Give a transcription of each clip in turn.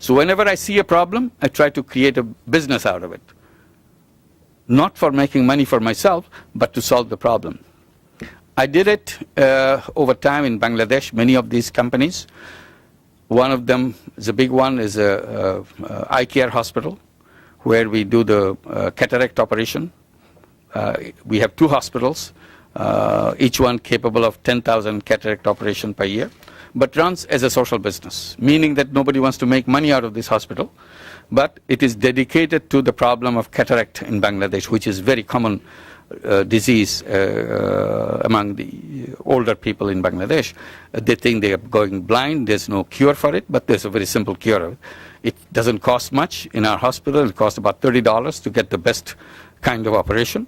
So whenever I see a problem, I try to create a business out of it. Not for making money for myself, but to solve the problem. I did it over time in Bangladesh, many of these companies. One of them, the big one, is a eye care hospital, where we do the cataract operation. We have 2 hospitals, each one capable of 10,000 cataract operation per year, but runs as a social business, meaning that nobody wants to make money out of this hospital, but it is dedicated to the problem of cataract in Bangladesh, which is very common disease among the older people in Bangladesh. They think they are going blind. There's no cure for it, but there's a very simple cure. It doesn't cost much in our hospital. It costs about $30 to get the best kind of operation.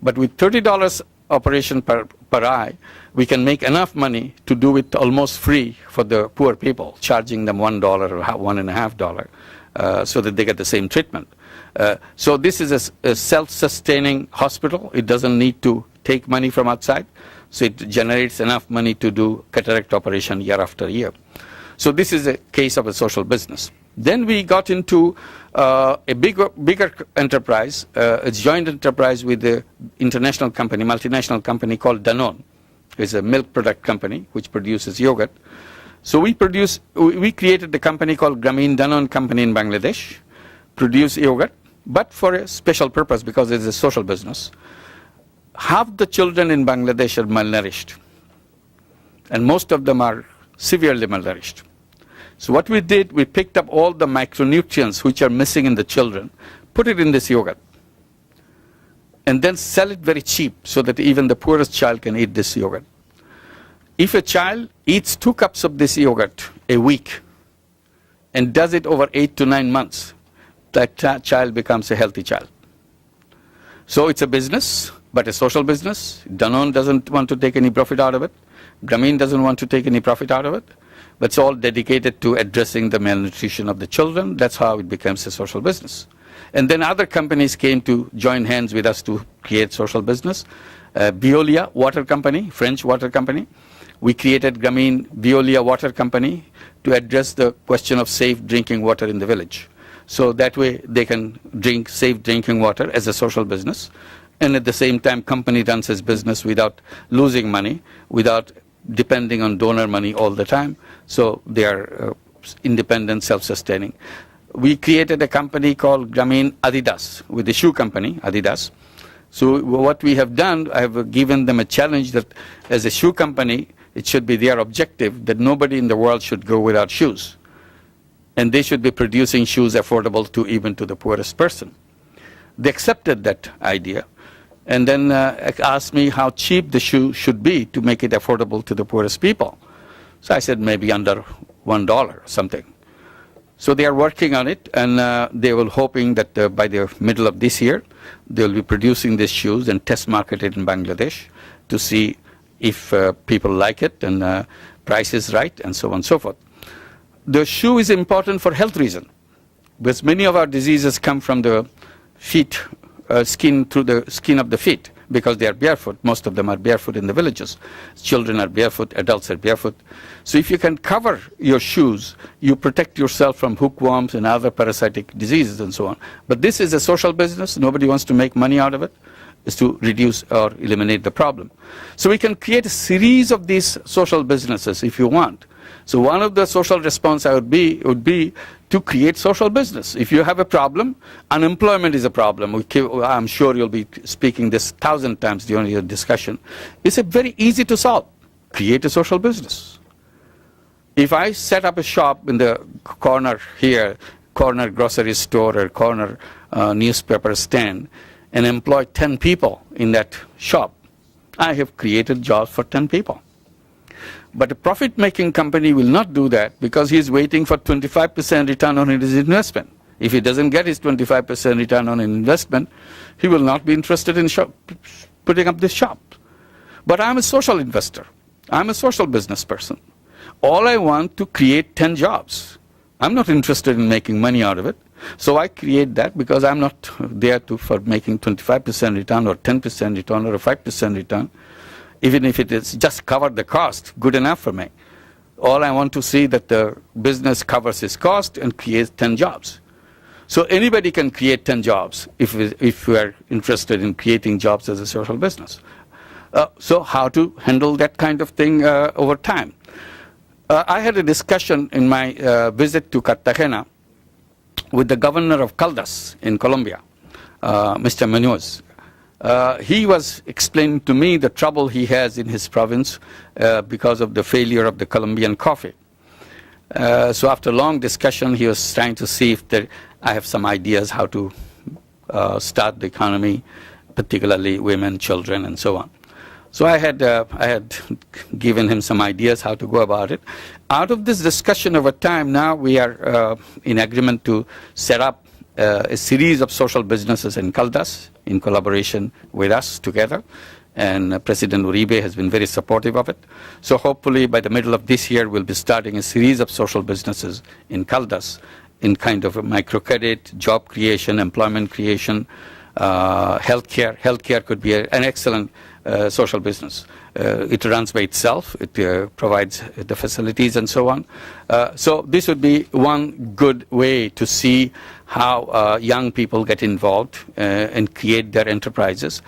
But with $30 operation per eye, we can make enough money to do it almost free for the poor people, charging them $1 or $1.50 so that they get the same treatment. So this is a self-sustaining hospital. It doesn't need to take money from outside. So it generates enough money to do cataract operation year after year. So this is a case of a social business. Then we got into a bigger enterprise, a joint enterprise with the international company, multinational company called Danone. It's a milk product company which produces yogurt. So we created the company called Grameen Danone Company in Bangladesh, produce yogurt, but for a special purpose because it's a social business. Half the children in Bangladesh are malnourished, and most of them are severely malnourished. So what we did, we picked up all the micronutrients which are missing in the children, put it in this yogurt, and then sell it very cheap so that even the poorest child can eat this yogurt. If a child eats 2 cups of this yogurt a week and does it over 8 to 9 months, that child becomes a healthy child. So it's a business, but a social business. Danone doesn't want to take any profit out of it. Grameen doesn't want to take any profit out of it. But it's all dedicated to addressing the malnutrition of the children. That's how it becomes a social business. And then other companies came to join hands with us to create social business. Veolia Water Company, French water company. We created Grameen Veolia Water Company to address the question of safe drinking water in the village. So that way they can drink safe drinking water as a social business. And at the same time, company runs its business without losing money, without depending on donor money all the time. So they are independent, self-sustaining. We created a company called Grameen Adidas, with the shoe company, Adidas. So what we have done, I have given them a challenge that as a shoe company, it should be their objective that nobody in the world should go without shoes. And they should be producing shoes affordable to even to the poorest person. They accepted that idea and then asked me how cheap the shoe should be to make it affordable to the poorest people. So I said maybe under $1 or something. So they are working on it, and they were hoping that by the middle of this year, they will be producing these shoes and test market it in Bangladesh to see if people like it and price is right and so on and so forth. The shoe is important for health reason, because many of our diseases come from the feet, skin through the skin of the feet, because they are barefoot. Most of them are barefoot in the villages. Children are barefoot, adults are barefoot. So if you can cover your shoes, you protect yourself from hookworms and other parasitic diseases and so on. But this is a social business. Nobody wants to make money out of it. Is to reduce or eliminate the problem. So we can create a series of these social businesses if you want. So one of the social response would be to create social business. If you have a problem, unemployment is a problem. I'm sure you'll be speaking this 1,000 times during your discussion. It's a very easy to solve. Create a social business. If I set up a shop in the corner here, corner grocery store or corner newspaper stand, and employ 10 people in that shop, I have created jobs for 10 people. But a profit-making company will not do that because he is waiting for 25% return on his investment. If he doesn't get his 25% return on an investment, he will not be interested in putting up this shop. But I'm a social investor. I'm a social business person. All I want to create 10 jobs. I'm not interested in making money out of it. So I create that because I'm not there for making 25% return or 10% return or a 5% return. Even if it is just covered the cost, good enough for me. All I want to see that the business covers its cost and creates 10 jobs. So anybody can create 10 jobs if we are interested in creating jobs as a social business. So how to handle that kind of thing over time? I had a discussion in my visit to Cartagena with the governor of Caldas in Colombia, Mr. Yunus. He was explaining to me the trouble he has in his province because of the failure of the Colombian coffee. So after a long discussion, he was trying to see if I have some ideas how to start the economy, particularly women, children, and so on. So I had given him some ideas how to go about it. Out of this discussion over time, now we are in agreement to set up a series of social businesses in Caldas in collaboration with us together. And President Uribe has been very supportive of it. So hopefully by the middle of this year, we'll be starting a series of social businesses in Caldas in kind of a microcredit, job creation, employment creation, healthcare. Healthcare could be an excellent social business. It runs by itself. It provides the facilities and so on. So this would be one good way to see how young people get involved and create their enterprises.